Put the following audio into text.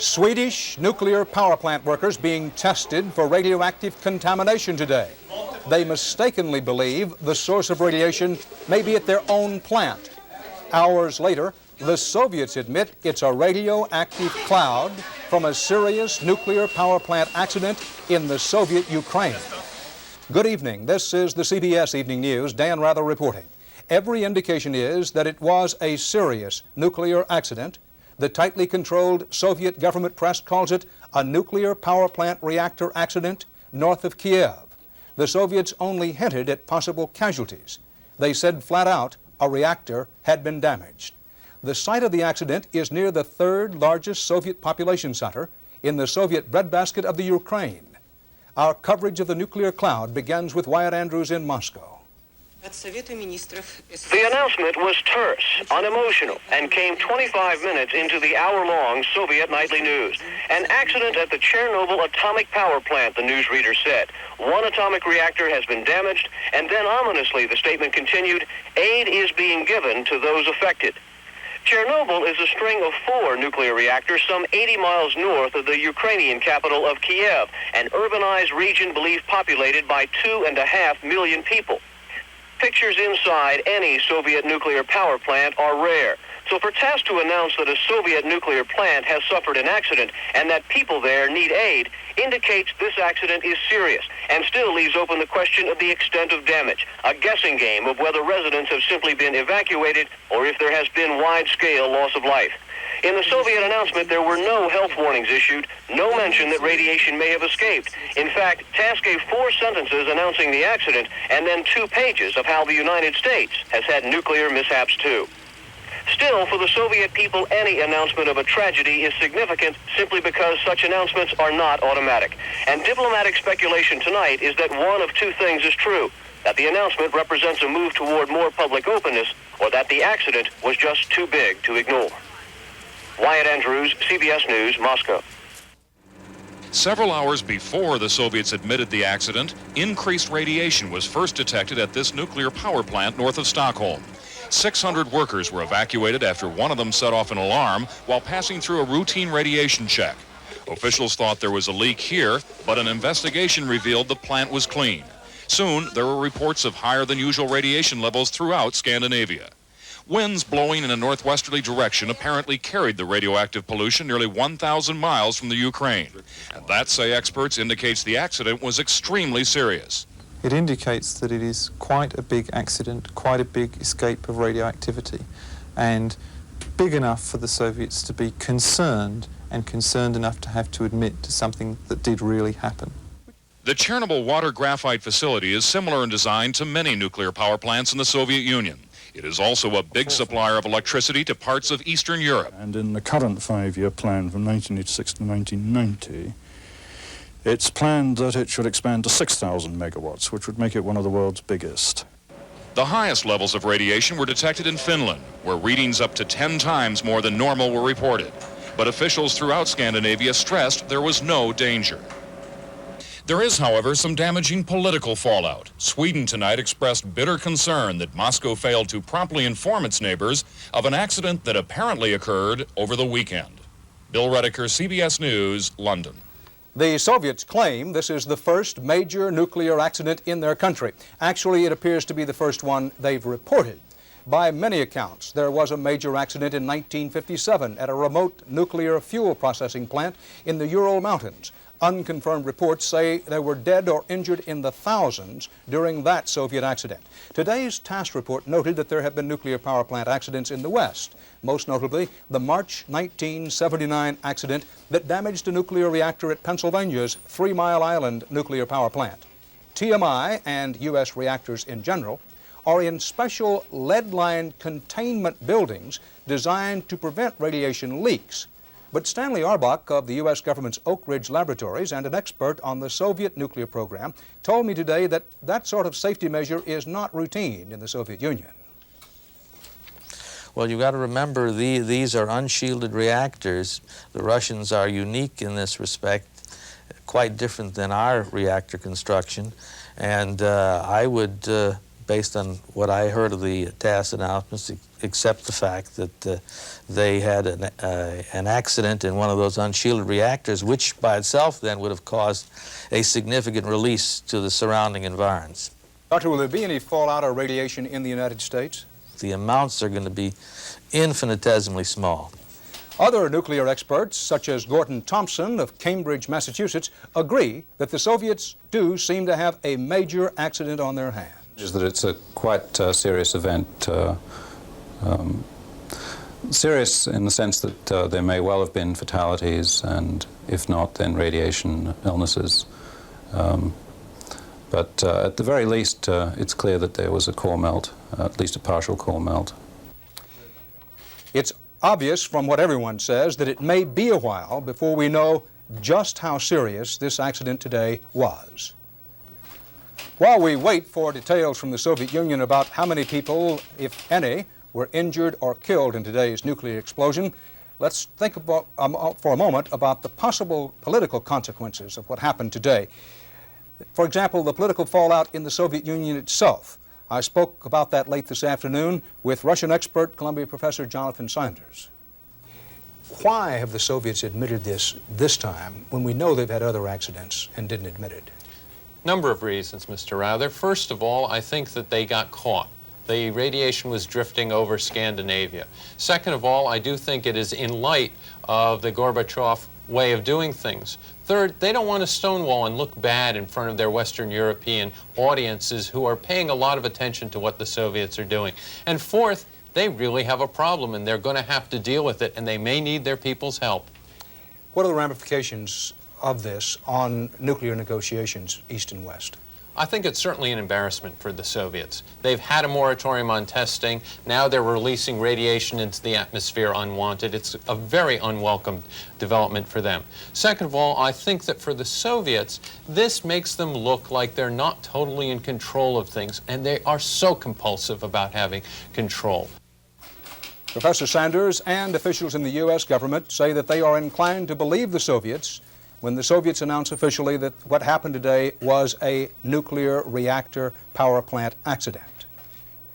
Swedish nuclear power plant workers being tested for radioactive contamination today. They mistakenly believe the source of radiation may be at their own plant. Hours later, the Soviets admit it's a radioactive cloud from a serious nuclear power plant accident in the Soviet Ukraine. Good evening. This is the CBS Evening News. Dan Rather reporting. Every indication is that it was a serious nuclear accident. The tightly controlled Soviet government press calls it a nuclear power plant reactor accident north of Kiev. The Soviets only hinted at possible casualties. They said flat out a reactor had been damaged. The site of the accident is near the third largest Soviet population center in the Soviet breadbasket of the Ukraine. Our coverage of the nuclear cloud begins with Wyatt Andrews in Moscow. The announcement was terse, unemotional, and came 25 minutes into the hour-long Soviet nightly news. An accident at the Chernobyl atomic power plant, the newsreader said. One atomic reactor has been damaged, and then ominously the statement continued, aid is being given to those affected. Chernobyl is a string of 4 nuclear reactors some 80 miles north of the Ukrainian capital of Kiev, an urbanized region believed populated by 2.5 million people. Pictures inside any Soviet nuclear power plant are rare. So for TASS to announce that a Soviet nuclear plant has suffered an accident and that people there need aid indicates this accident is serious and still leaves open the question of the extent of damage, a guessing game of whether residents have simply been evacuated or if there has been wide-scale loss of life. In the Soviet announcement, there were no health warnings issued, no mention that radiation may have escaped. In fact, TASS gave 4 sentences announcing the accident and then 2 pages of how the United States has had nuclear mishaps too. Still, for the Soviet people, any announcement of a tragedy is significant simply because such announcements are not automatic. And diplomatic speculation tonight is that one of 2 things is true, that the announcement represents a move toward more public openness, or that the accident was just too big to ignore. Wyatt Andrews, CBS News, Moscow. Several hours before the Soviets admitted the accident, increased radiation was first detected at this nuclear power plant north of Stockholm. 600 workers were evacuated after one of them set off an alarm while passing through a routine radiation check. Officials thought there was a leak here, but an investigation revealed the plant was clean. Soon, there were reports of higher than usual radiation levels throughout Scandinavia. Winds blowing in a northwesterly direction apparently carried the radioactive pollution nearly 1,000 miles from the Ukraine. And that, say experts, indicates the accident was extremely serious. It indicates that it is quite a big accident, quite a big escape of radioactivity, and big enough for the Soviets to be concerned, and concerned enough to have to admit to something that did really happen. The Chernobyl water graphite facility is similar in design to many nuclear power plants in the Soviet Union. It is also a big supplier of electricity to parts of Eastern Europe. And in the current 5-year plan from 1986 to 1990, it's planned that it should expand to 6,000 megawatts, which would make it one of the world's biggest. The highest levels of radiation were detected in Finland, where readings up to 10 times more than normal were reported. But officials throughout Scandinavia stressed there was no danger. There is, however, some damaging political fallout. Sweden tonight expressed bitter concern that Moscow failed to promptly inform its neighbors of an accident that apparently occurred over the weekend. Bill Redeker, CBS News, London. The Soviets claim this is the first major nuclear accident in their country. Actually, it appears to be the first one they've reported. By many accounts, there was a major accident in 1957 at a remote nuclear fuel processing plant in the Ural Mountains. Unconfirmed reports say there were dead or injured in the thousands during that Soviet accident. Today's TASS report noted that there have been nuclear power plant accidents in the West, most notably the March 1979 accident that damaged a nuclear reactor at Pennsylvania's 3 Mile Island nuclear power plant. TMI and U.S. reactors in general are in special lead-lined containment buildings designed to prevent radiation leaks. But Stanley Arbach of the U.S. government's Oak Ridge Laboratories and an expert on the Soviet nuclear program told me today that that sort of safety measure is not routine in the Soviet Union. Well, you've got to remember these are unshielded reactors. The Russians are unique in this respect, quite different than our reactor construction. And I would based on what I heard of the TASS announcements, except the fact that they had an accident in one of those unshielded reactors, which by itself then would have caused a significant release to the surrounding environs. Doctor, will there be any fallout or radiation in the United States? The amounts are going to be infinitesimally small. Other nuclear experts, such as Gordon Thompson of Cambridge, Massachusetts, agree that the Soviets do seem to have a major accident on their hands. Is that it's a quite serious event. Serious in the sense that there may well have been fatalities, and if not, then radiation illnesses. But at the very least, it's clear that there was a core melt, at least a partial core melt. It's obvious from what everyone says that it may be a while before we know just how serious this accident today was. While we wait for details from the Soviet Union about how many people, if any, were injured or killed in today's nuclear explosion, let's think about, for a moment about the possible political consequences of what happened today. For example, the political fallout in the Soviet Union itself. I spoke about that late this afternoon with Russian expert, Columbia professor Jonathan Sanders. Why have the Soviets admitted this time when we know they've had other accidents and didn't admit it? Number of reasons, Mr. Rather. First of all, I think that they got caught. The radiation was drifting over Scandinavia. Second of all, I do think it is in light of the Gorbachev way of doing things. Third, they don't want to stonewall and look bad in front of their Western European audiences who are paying a lot of attention to what the Soviets are doing. And fourth, they really have a problem and they're going to have to deal with it, and they may need their people's help. What are the ramifications of this on nuclear negotiations, East and West? I think it's certainly an embarrassment for the Soviets. They've had a moratorium on testing. Now they're releasing radiation into the atmosphere unwanted. It's a very unwelcome development for them. Second of all, I think that for the Soviets, this makes them look like they're not totally in control of things, and they are so compulsive about having control. Professor Sanders and officials in the U.S. government say that they are inclined to believe the Soviets when the Soviets announce officially that what happened today was a nuclear reactor power plant accident.